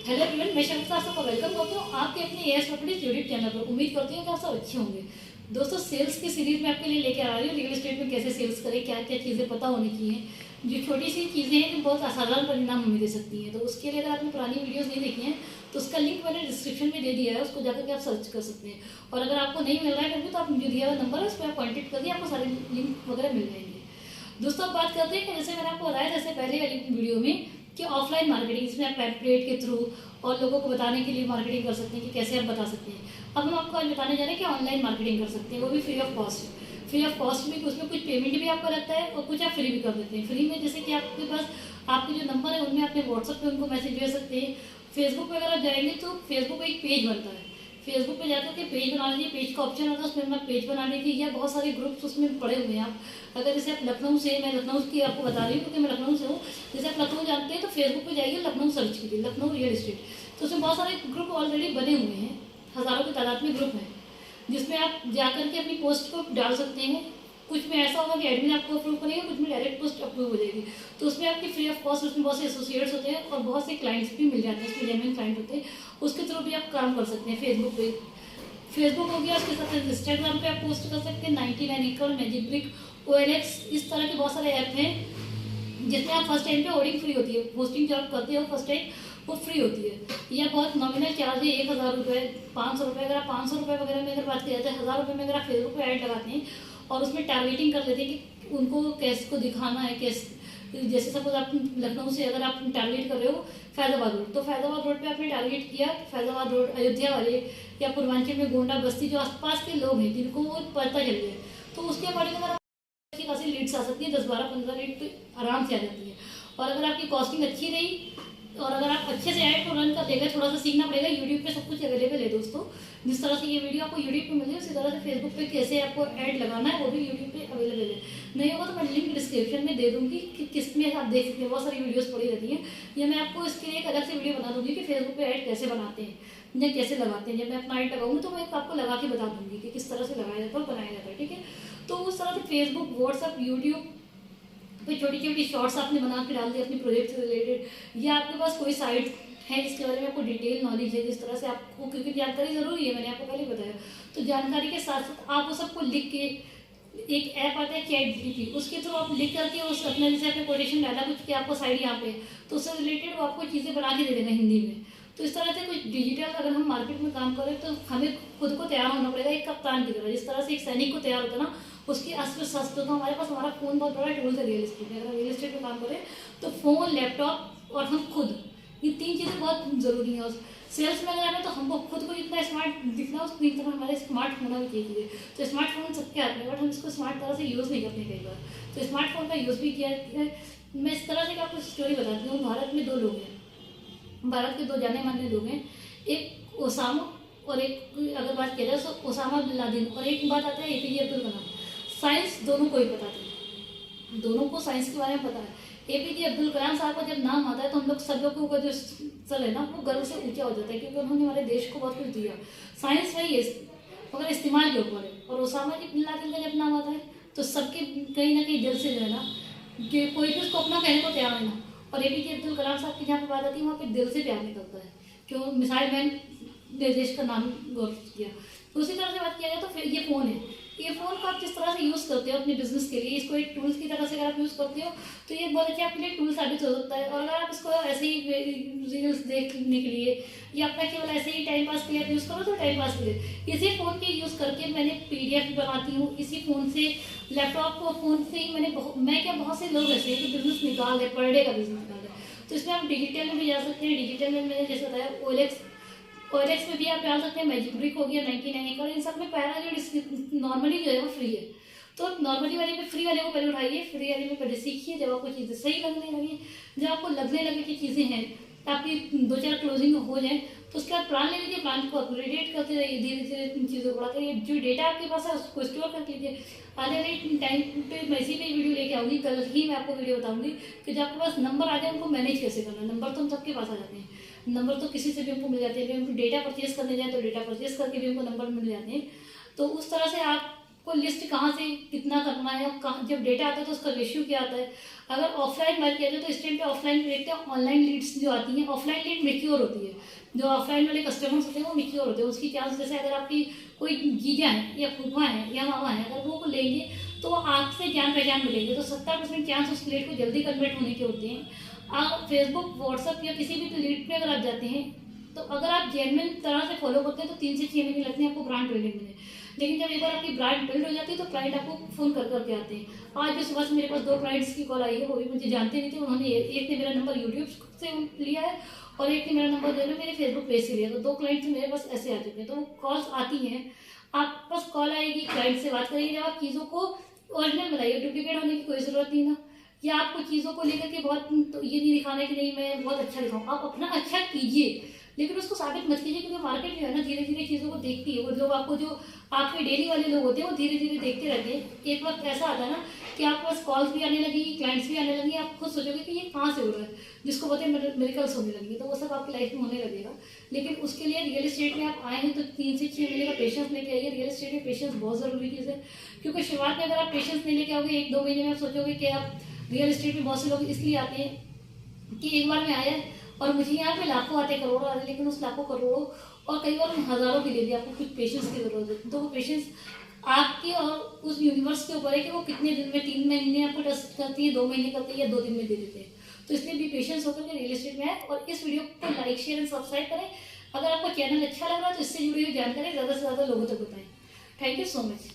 Hello everyone, मैं शगुफ्ता आप सबका वेलकम करती हूँ आपके अपने एएस प्रॉपर्टीज यूट्यूब चैनल पर। उम्मीद करती हूँ कि आप सब अच्छे होंगे। दोस्तों, सेल्स की सीरीज में आपके लिए लेकर आ रही हूँ रियल एस्टेट में कैसे सेल्स करें, क्या क्या चीज़ें पता होनी चाहिए। जो छोटी सी चीज़ें हैं जो बहुत असाधारण परिणाम हमें दे सकती हैं। तो उसके लिए अगर आपने पुरानी वीडियोस नहीं देखी हैं तो उसका लिंक मैंने डिस्क्रिप्शन में दे दिया है, उसको जाकर के आप सर्च कर सकते हैं। और अगर आपको नहीं मिल रहा है कभी तो आप जो दिया हुआ नंबर है उस पर आप कॉन्टैक्ट करिए, आपको सारे लिंक वगैरह मिल जाएंगे। दोस्तों, अब बात करते हैं कि जैसे मैंने आपको बताया जैसे पहले वाली वीडियो में कि ऑफलाइन मार्केटिंग, इसमें आप पैम्पलेट के थ्रू और लोगों को बताने के लिए मार्केटिंग कर सकते हैं कि कैसे आप बता सकते हैं। अब हम आपको आज बताने जा रहे हैं कि ऑनलाइन मार्केटिंग कर सकते हैं, वो भी free of cost. Free of cost में उसमें कुछ पेमेंट भी आपका लगता है और कुछ आप फ्री भी कर देते हैं। फ्री में जैसे कि आपके पास आपके जो नंबर है उनमें अपने व्हाट्सएप पे उनको मैसेज भेज सकते हैं। फेसबुक पे अगर आप जाएंगे तो फेसबुक पे एक पेज बनता है, फेसबुक पे जाकर के पेज बना लीजिए, पेज का ऑप्शन आता है उसमें अपना पेज बना लीजिए, या बहुत सारे ग्रुप्स उसमें पड़े हुए हैं। आप अगर जैसे आप लखनऊ से, मैं लखनऊ की आपको बता रही हूँ क्योंकि मैं लखनऊ से हूँ। जैसे आप लखनऊ जानते हैं तो फेसबुक पे जाइए, लखनऊ सर्च कीजिए, लखनऊ रियल एस्टेट, तो उसमें बहुत सारे ग्रुप ऑलरेडी बने हुए हैं, हज़ारों की तादाद में ग्रुप हैं जिसमें आप जाकर के अपनी पोस्ट को डाल सकते हैं। कुछ में ऐसा होगा कि एडमिन आपको अप्रूव करेगा, कुछ में डायरेक्ट पोस्ट अप्रूव हो जाएगी, तो उसमें आपकी फ्री ऑफ कॉस्ट उसमें बहुत से एसोसिएट्स होते हैं और बहुत से क्लाइंट्स भी मिल जाते हैं, उसमें जेन्युइन क्लाइंट होते हैं, उसके थ्रू भी आप काम कर सकते हैं। फेसबुक हो गया, उसके साथ इंस्टाग्राम पे आप पोस्ट कर सकते हैं, 99 एकड़, मैजिक ब्रिक, OLX, इस तरह के बहुत सारे ऐप हैं जिसमें आप फर्स्ट टाइम पे होर्डिंग फ्री होती है, पोस्टिंग जो आप करते हो फर्स्ट टाइम वो फ्री होती है। यह बहुत नॉमिनल चार्ज है, 1000 रुपये, 500 रुपये। अगर आप 500 रुपये वगैरह में अगर बात की जाए तो 1000 रुपये में अगर आप फेसबुक पे ऐड लगाते हैं और उसमें टारगेटिंग कर लेते हैं कि उनको कैसे को दिखाना है, कैसे, जैसे सपोज आप लखनऊ से अगर आप टारगेट कर रहे हो फैजाबाद रोड, तो फैजाबाद रोड पे आपने टारगेट किया, फैजाबाद रोड अयोध्या वाले या पूर्वांचल में गोंडा बस्ती जो आसपास के लोग हैं जिनको वो पता चल गया, तो उसके अकॉर्डिंग अगर अच्छी खासी लीड्स आ सकती है, 10-12-15 लीड तो आराम से आ जाती है। और अगर आपकी कॉस्टिंग अच्छी रही और अगर आप अच्छे से ऐड को रन कर देगा, थोड़ा सा सीखना पड़ेगा, यूट्यूब पे सब कुछ अवेलेबल है दोस्तों। जिस तरह से ये वीडियो आपको यूट्यूब पे मिल रही है उसी तरह से फेसबुक पे कैसे आपको ऐड लगाना है वो भी यूट्यूब पे अवेलेबल है। नहीं होगा तो मैं लिंक डिस्क्रिप्शन में दे दूंगी कि किस में आप देख सकते हैं, बहुत सारी वीडियोस पड़ी रहती हैं, या मैं आपको इसके लिए एक अलग से वीडियो बना दूंगी कि फेसबुक पे ऐड कैसे बनाते हैं या कैसे लगाते हैं। जब मैं अपना ऐड लगाऊंगी तो मैं आपको लगा के बता दूंगी कि किस तरह से लगाया जाता है और बनाया जाता है, ठीक है। तो उस तरह से फेसबुक, व्हाट्सअप, यूट्यूब कोई छोटी छोटी शॉर्ट्स आपने बना के डाल दी अपने प्रोजेक्ट से रिलेटेड, या आपके पास कोई साइट है जिसके बारे में आपको डिटेल नॉलेज है, जिस तरह से आपको, क्योंकि जानकारी जरूरी है, मैंने आपको पहले बताया, तो जानकारी के साथ साथ आप वो सबको लिख के, एक ऐप आता है ChatGPT, उसके थ्रू आप लिख करके उस अपने जैसे आपने कोटेशन डाला कुछ कि आपको साइड यहाँ पे, तो उससे रिलेटेड वो आपको चीज़ें बना के दे देगा हिंदी में। तो इस तरह से कुछ डिजिटल अगर हम मार्केट में काम करें तो हमें खुद को तैयार होना पड़ेगा एक कप्तान की तरह, जिस तरह से एक सैनिक को तैयार होता है ना, उसकी अस्त्र शस्त्र। तो हमारे पास हमारा फ़ोन बहुत बड़ा टूल है रियल एस्टेट में। अगर रियल एस्टेट में काम करें तो फ़ोन, लैपटॉप और हम खुद, ये 3 चीज़ें बहुत ज़रूरी हैं। और सेल्स में अगर आना तो हमको खुद को जितना स्मार्ट दिखना उसको इतना हमारे स्मार्ट होना भी चाहिए। तो स्मार्टफोन सबके हाथ में, बट हम इसको स्मार्ट तरह से यूज़ नहीं करते कई बार, तो स्मार्टफोन का यूज़ भी किया है। मैं इस तरह से आपको स्टोरी बताती हूँ। भारत में 2 लोग हैं, भारत के 2 जाने माने लोग हैं, एक ओसामा और एक, अगर बात किया जाए तो ओसामा बिन लादेन, और एक बात आता है APJ अब्दुल कलाम। साइंस दोनों को ही पता था, दोनों को साइंस के बारे में पता है। APJ अब्दुल कलाम साहब का जब नाम आता है तो हम लोग सब लोगों का जो सर है ना वो गर्व से ऊंचा हो जाता है, क्योंकि उन्होंने हमारे देश को बहुत कुछ दिया। साइंस वही है मगर इस्तेमाल के ऊपर है। और ओसामा बिन लादेन का जब नाम आता है तो सबके कहीं ना कहीं दिल से जो है ना, कि कोई भी उसको अपना कहने को तैयार है ना। और APJ अब्दुल कलाम साहब की जहाँ पे बात आती है वहाँ पे दिल से प्यार निकलता है, क्यों मिसाइल मैन ने देश का नाम गौरव किया। तो उसी तरह से बात किया जाए तो फिर ये फ़ोन है, ये फ़ोन को आप जिस तरह से यूज़ करते हो अपने बिजनेस के लिए, इसको एक टूल्स की तरह से अगर आप यूज़ करते हो तो ये बहुत अच्छा आपके लिए टूल साबित हो सकता है। और अगर आप इसको ऐसे ही रील्स देखने के लिए या अपना केवल ऐसे ही टाइम पास के लिए यूज़ करो तो टाइम पास के लिए, इसी फ़ोन के यूज़ करके मैंने PDF बनाती हूँ, इसी फ़ोन से, लैपटॉप को फ़ोन से ही मैं क्या, बहुत से लोग ऐसे हैं कि बिजनेस निकाल रहे, पर डे का बिजनेस निकाल रहे। तो इसमें आप डिजिटल में भी जा सकते हैं। डिजिटल में मैंने जैसे बताया OLX में भी आप डाल सकते हैं, मैजिक ब्रिक हो गया, 99 एकड़, इन सब में पहला जो नॉर्मली जो है वो फ्री है। तो नॉर्मली वाले में, फ्री वाले को पहले उठाइए, फ्री वाले में पहले सीखिए, जब आपको चीज़ें सही लगने लगी, जब आपको लगने लगे कि चीज़ें हैं, आपकी 2-4 क्लोजिंग हो जाए तो उसके बाद प्लान ले लीजिए, प्लान को अपग्रेडेट करते रहिए, धीरे धीरे इन चीज़ों को बढ़ाते रहिए। जो डेटा आपके पास है उसको स्टोर कर लीजिए। आने वाले टाइम पे मैं इसी पे वीडियो लेके आऊँगी, कल ही मैं आपको वीडियो बताऊँगी कि जब आपके पास नंबर आ जाए उनको मैनेज कैसे करना है। नंबर तो हम सबके पास आ जाते हैं, नंबर तो किसी से भी हमको मिल जाते हैं, हम डेटा परचेज करने जाए तो डेटा परचेज करके भी हमको नंबर मिल जाते हैं। तो उस तरह से आप को लिस्ट कहाँ से कितना करना है, और कहाँ जब डेटा आता है तो उसका रेशियो क्या आता है। अगर ऑफलाइन बात किया जाए तो इस टाइम पे ऑफलाइन देखते हैं, ऑनलाइन लीड्स जो आती हैं, ऑफलाइन लीड मेच्योर होती है, जो ऑफलाइन वाले कस्टमर्स होते हैं वो मेच्योर होते हैं। उसकी चांस जैसे अगर आपकी कोई जीजा है या फूफा है या मामा है, अगर वो लेंगे तो वो आपसे जान पहचान मिलेंगे, तो 70% चांस उस लीड को जल्दी कन्वर्ट होने के होते हैं। आप फेसबुक, व्हाट्सअप या किसी भी लीड पे अगर आप जाते हैं, तो अगर आप जेन्युइन तरह से फॉलो करते हैं तो 3 से 6 महीने लगते हैं आपको ब्रांड बिल्डिंग में। लेकिन जब एक बार आपकी ब्रांड बिल्ड हो जाती है तो क्लाइंट आपको फ़ोन कर करके आते हैं। आज भी सुबह से मेरे पास 2 क्लाइंट्स की कॉल आई है, वो भी मुझे जानते नहीं थे। उन्होंने एक ने मेरा नंबर यूट्यूब से लिया है और एक ने मेरा नंबर जो है मेरे फेसबुक पेज से लिया। तो 2 क्लाइंट्स मेरे पास ऐसे आ चुके हैं। तो वो कॉल्स आती हैं, आप बस कॉल आएगी, क्लाइंट से बात करेंगे। जब आप चीज़ों को ओरिजिनल बनाइए, डुप्लीकेट होने की कोई ज़रूरत नहीं ना, या आपको चीज़ों को लेकर के बहुत तो ये नहीं दिखाना है कि नहीं मैं बहुत अच्छा दिखाऊँ। आप अपना अच्छा कीजिए, लेकिन उसको साबित मत कीजिए, क्योंकि मार्केट जो है ना धीरे धीरे चीज़ों को देखती है। वो लोग आपको, जो आपके डेली वाले लोग होते हैं, वो धीरे धीरे देखते रहते हैं। एक वक्त ऐसा आता है ना कि आपके पास कॉल्स भी आने लगी, क्लाइंट्स भी आने लगी, आप खुद सोचोगे कि ये कहाँ से हो रहा है, जिसको बोलते हैं मिरेकल्स होने लगी। तो वो सब आपकी लाइफ में होने लगेगा। लेकिन उसके लिए रियल एस्टेट में आप आए हैं तो 3 से 6 महीने का पेशेंस लेके आइए। रियल एस्टेट में पेशेंस बहुत ज़रूरी चीज़ है, क्योंकि शुरुआत में अगर आप पेशेंस नहीं लेके आओगे, 1-2 महीने में आप सोचोगे कि आप रियल एस्टेट में बहुत से लोग इसलिए आते हैं कि एक बार में आया और मुझे यहाँ पे लाखों आते, करोड़ों आते, लेकिन उस लाखों करोड़ों और कई बार हज़ारों के लिए भी आपको कुछ पेशेंस की ज़रूरत है। तो वो पेशेंस आपके और उस यूनिवर्स के ऊपर है कि वो कितने दिन में, 3 महीने आपको ट्रस्ट करती है, 2 महीने करती है या 2 दिन में दे देते हैं। तो इसलिए भी पेशेंस होकर के रियल एस्टेट में आए। और इस वीडियो को लाइक, शेयर एंड सब्सक्राइब करें। अगर आपको चैनल अच्छा लग रहा है तो इससे जुड़ी हुई जानकारी ज़्यादा से ज़्यादा लोगों तक बताएं। Thank you so much.